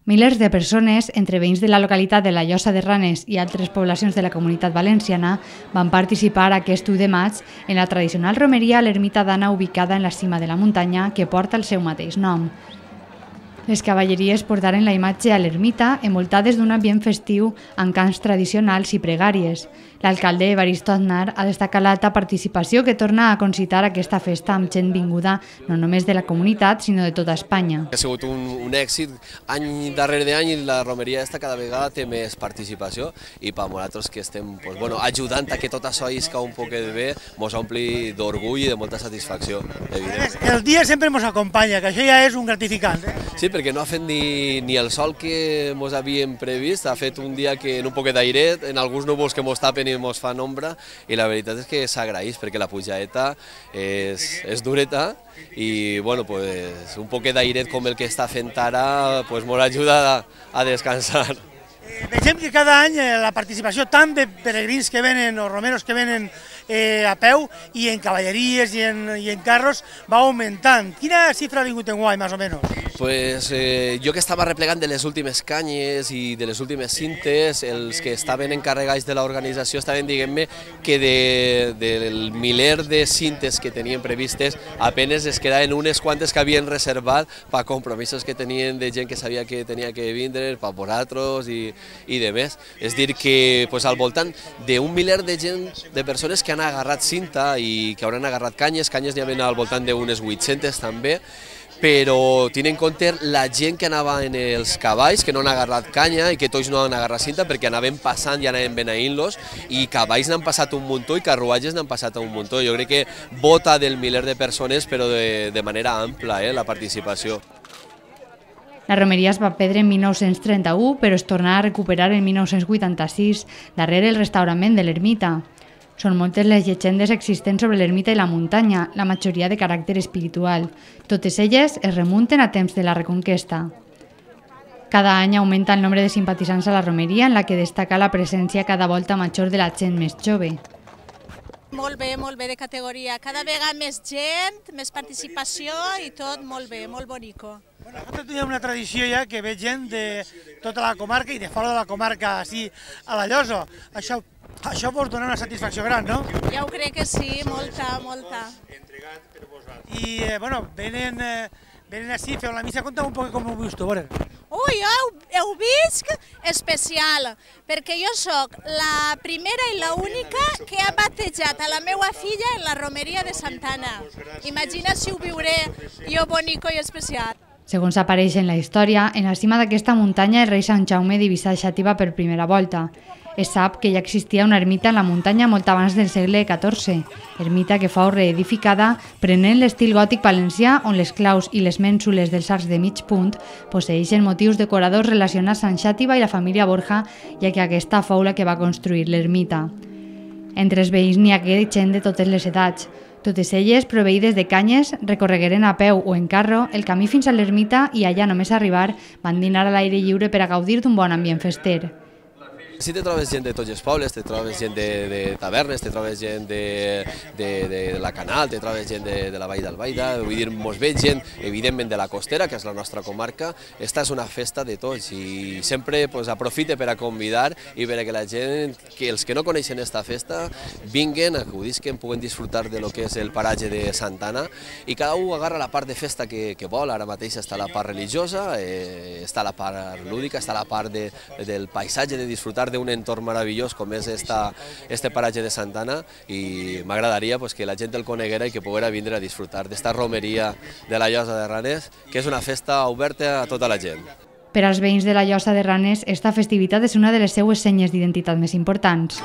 Milers de persones, entre veïns de la localitat de la Llosa de Ranes i altres poblacions de la Comunitat Valenciana, van participar aquest 1 de maig en la tradicional romeria a l'ermita d'Anna ubicada en la cima de la muntanya que porta el seu mateix nom. Les cavalleries portaren la imatge a l'ermita envoltades d'un ambient festiu amb cants tradicionals i pregàries. L'alcalde Evaristo Aznar ha destacat l'alta participació que torna a concitar aquesta festa amb gent vinguda no només de la comunitat, sinó de tota Espanya. Ha sigut un èxit any darrere d'any i la romeria cada vegada té més participació i per nosaltres que estem ajudant a que tot això isca un poquet bé, ens ompli d'orgull i de molta satisfacció. El dia sempre ens acompanya, que això ja és un gratificant. Sí, perquè no ha fet ni el sol que ens havíem previst, ha fet un dia que en un poquet d'airet, en alguns núvols que ens tapen i ens fan ombra, i la veritat és que s'agraeix perquè la pujadeta és dureta i un poquet d'airet com el que està fent ara ens ajuda a descansar. Vegem que cada any la participació tant de peregrins que venen o romeros que venen a peu i en cavalleries i en carros va augmentant. Quina xifra ha vingut enguany, més o menys? Jo que estava replegant de les últimes canyes i de les últimes cintes, els que estaven encarregats de l'organització estaven dient-me que del miler de cintes que tenien previstes apenes es quedaven unes quantes que havien reservat per compromisos que tenien de gent que sabia que tenia que vindre, per vosaltres i de més. És dir que al voltant d'un miler de gent, de persones que han agarrat cinta i que hauran agarrat canyes n'hi havia al voltant d'unes 800 també, però tenint en compte la gent que anava en els cavalls, que no han agarrat canya i que tots no han agarrat cinta perquè anaven passant i anaven beneint-los, i cavalls n'han passat un muntó i carruatges n'han passat un muntó. Jo crec que vota del miler de persones, però de manera ampla la participació. La romeria es va perdre en 1931, però es tornà a recuperar en 1986, darrere el restaurament de l'ermita. Són moltes les llegendes existents sobre l'ermita i la muntanya, la majoria de caràcter espiritual. Totes elles es remunten a temps de la Reconquesta. Cada any augmenta el nombre de simpatitzants a la romeria, en la que destaca la presència cada volta major de la gent més jove. Molt bé de categoria. Cada vegada més gent, més participació i tot molt bé, molt bonico. Nosaltres tenim una tradició ja que ve gent de tota la comarca i de fora de la comarca, així a la Llosa. Això vos dona una satisfacció gran, no? Ja ho crec que sí, molta. I, venen així, feu la missa, conta'm un poc com ho vius tu, a veure. Ui, jo ho visc especial, perquè jo sóc la primera i l'única que ha batejat a la meva filla en la romeria de Santana. Imagina si ho viuré jo bonico i especial. Segons apareix en la història, en la cima d'aquesta muntanya el rei Sant Jaume divisà Xàtiva per primera volta. Es sap que ja existia una ermita en la muntanya molt abans del segle XIV, ermita que fou reedificada prenent l'estil gòtic valencià, on les claus i les mènsules dels arcs de mig punt posseeixen motius decoradors relacionats amb Xàtiva i la família Borja, ja que aquesta fou la que va construir l'ermita. Entre els veïns n'hi hagué gent de totes les edats. Totes elles, proveïdes de canyes, recorregueren a peu o en carro el camí fins a l'ermita i allà només arribar van dinar a l'aire lliure per a gaudir d'un bon ambient fester. Sí, te trobes gent de tots els pobles, te trobes gent de tavernes, te trobes gent de la Canal, te trobes gent de la Vall d'Albaida, vull dir, mos ve gent, evidentment, de la Costera, que és la nostra comarca. Esta és una festa de tots i sempre aprofite per a convidar i per a que la gent, que els que no coneixen esta festa, vinguen, acudisquen, puguen disfrutar de lo que és el paratge de Santana i cada un agarra la part de festa que vol. Ara mateix està la part religiosa, està la part lúdica, està la part del paisatge, de disfrutar d'un entorn meravellós com és este paratge de Santana, i m'agradaria que la gent el coneguera i que poguera vindre a disfrutar d'esta romeria de la Llosa de Ranes, que és una festa oberta a tota la gent. Per als veïns de la Llosa de Ranes, esta festivitat és una de les seues senyes d'identitat més importants.